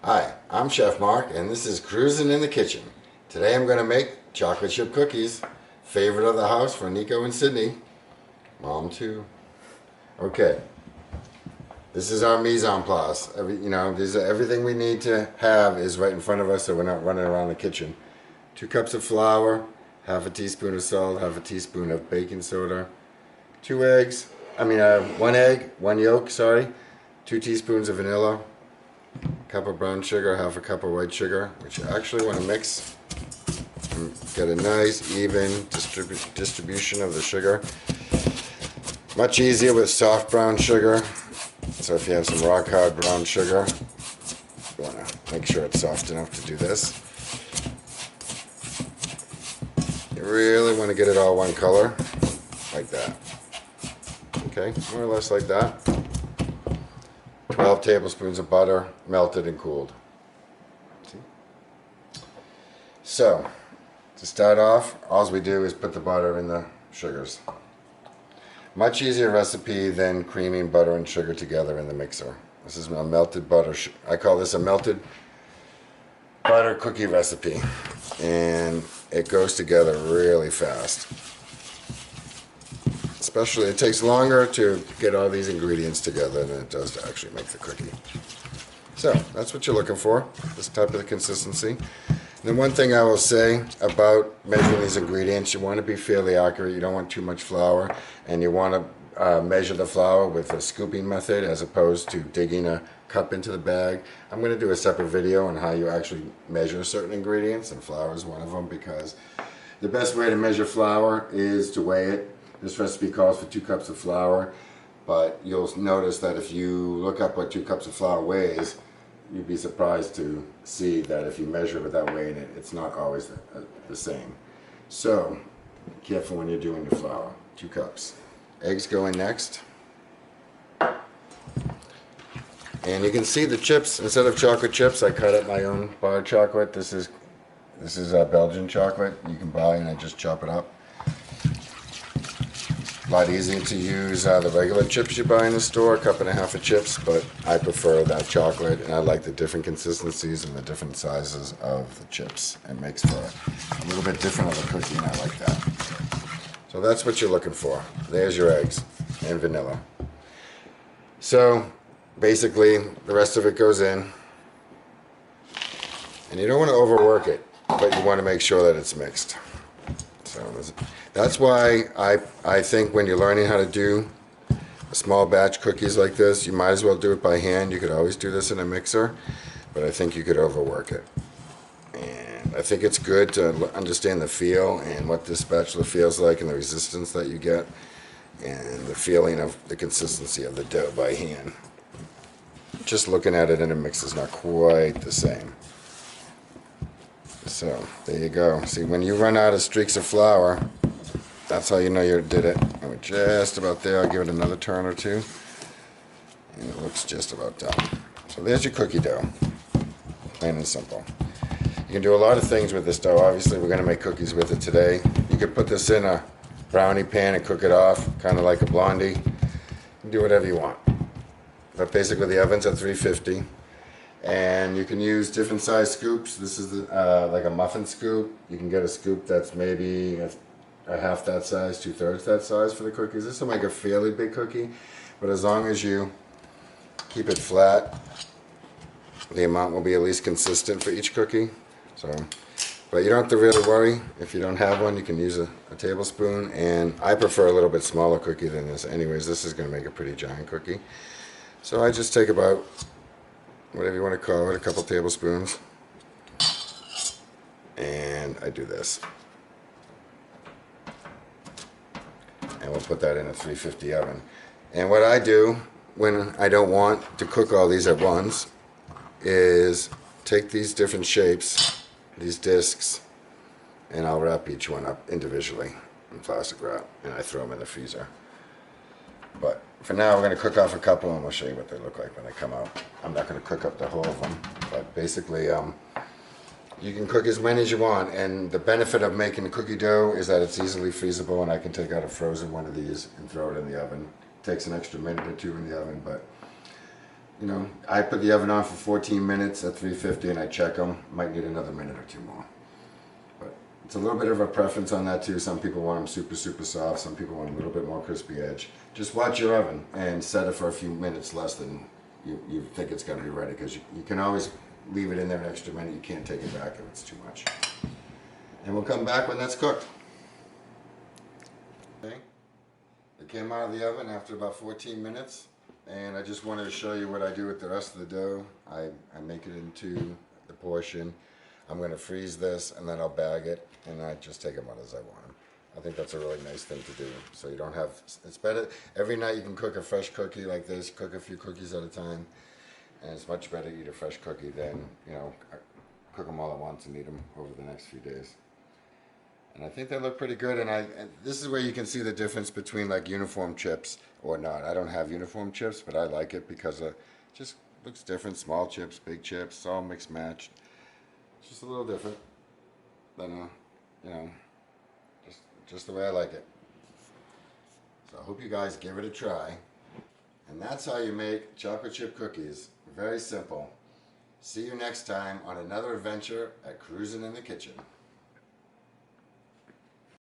Hi, I'm Chef Mark and this is Cruising in the Kitchen. Today I'm going to make chocolate chip cookies. Favorite of the house for Nico and Sydney. Mom too. Okay, this is our mise en place. Everything we need to have is right in front of us so we're not running around the kitchen. 2 cups of flour, half a teaspoon of salt, half a teaspoon of baking soda, 2 eggs, 1 egg, 1 yolk, 2 teaspoons of vanilla, cup of brown sugar, half a cup of white sugar, which you actually want to mix and get a nice even distribution of the sugar. Much easier with soft brown sugar. So if you have some rock hard brown sugar, you want to make sure it's soft enough to do this. You really want to get it all one color, like that. Okay, more or less like that. 12 tablespoons of butter, melted and cooled. See? So, to start off, all we do is put the butter in the sugars. Much easier recipe than creaming butter and sugar together in the mixer. This is a melted butter. I call this a melted butter cookie recipe, and it goes together really fast. Especially, it takes longer to get all these ingredients together than it does to actually make the cookie. So, that's what you're looking for, this type of consistency. And then one thing I will say about measuring these ingredients, you want to be fairly accurate. You don't want too much flour, and you want to measure the flour with a scooping method as opposed to digging a cup into the bag. I'm going to do a separate video on how you actually measure certain ingredients, and flour is one of them, because the best way to measure flour is to weigh it. This recipe calls for 2 cups of flour, but you'll notice that if you look up what 2 cups of flour weighs, you'd be surprised to see that if you measure it without weighing it, it's not always the same. So, be careful when you're doing your flour. 2 cups. Eggs go in next. And you can see the chips, instead of chocolate chips, I cut up my own bar chocolate. This is Belgian chocolate you can buy, and I just chop it up. A lot easier to use the regular chips you buy in the store, 1.5 cups of chips, but I prefer that chocolate, and I like the different consistencies and the different sizes of the chips. It makes for a little bit different of a cookie, and I like that. So that's what you're looking for. There's your eggs and vanilla. So basically, the rest of it goes in, and you don't want to overwork it, but you want to make sure that it's mixed. So that's why I think when you're learning how to do a small batch cookies like this, you might as well do it by hand. You could always do this in a mixer, but I think you could overwork it. And I think it's good to understand the feel and what this spatula feels like and the resistance that you get and the feeling of the consistency of the dough by hand. Just looking at it in a mix is not quite the same. So, there you go. See, when you run out of streaks of flour, that's how you know you did it. And we're just about there. I'll give it another turn or two. And it looks just about done. So there's your cookie dough. Plain and simple. You can do a lot of things with this dough. Obviously, we're going to make cookies with it today. You could put this in a brownie pan and cook it off, kind of like a blondie. You can do whatever you want. But basically, the oven's at 350. And you can use different size scoops. This is like a muffin scoop. You can get a scoop that's maybe a half that size, 2/3 that size for the cookies. This will make a fairly big cookie, but as long as you keep it flat, the amount will be at least consistent for each cookie. So, but you don't have to really worry. If you don't have one, you can use a tablespoon, and I prefer a little bit smaller cookie than this. Anyways, this is going to make a pretty giant cookie. So I just take about, whatever you want to call it, a couple tablespoons, and I do this. And we'll put that in a 350 oven. And what I do when I don't want to cook all these at once is take these different shapes, these discs, and I'll wrap each one up individually in plastic wrap, and I throw them in the freezer. But for now, we're going to cook off a couple, and we'll show you what they look like when they come out. I'm not going to cook up the whole of them, but basically, you can cook as many as you want, and the benefit of making the cookie dough is that it's easily freezable, and I can take out a frozen one of these and throw it in the oven. It takes an extra minute or two in the oven, but You know, I put the oven on for 14 minutes at 350 and I check them. Might need another minute or two more. But it's a little bit of a preference on that too. Some people want them super, super soft. Some people want a little bit more crispy edge. Just watch your oven and set it for a few minutes less than you think it's going to be ready, because you can always leave it in there an extra minute. You can't take it back if it's too much. And we'll come back when that's cooked. Okay. It came out of the oven after about 14 minutes. And I just wanted to show you what I do with the rest of the dough. I make it into the portion. I'm going to freeze this and then I'll bag it, and I just take them out as I want them. I think that's a really nice thing to do. So you don't have, it's better, every night you can cook a fresh cookie like this, cook a few cookies at a time. And it's much better to eat a fresh cookie than, you know, cook them all at once and eat them over the next few days. And I think they look pretty good, and this is where you can see the difference between like uniform chips or not. I don't have uniform chips, but I like it because it just looks different. Small chips, big chips, all mixed matched. It's just a little different than, you know, just the way I like it. So I hope you guys give it a try. And that's how you make chocolate chip cookies. Very simple. See you next time on another adventure at Cruising in the Kitchen.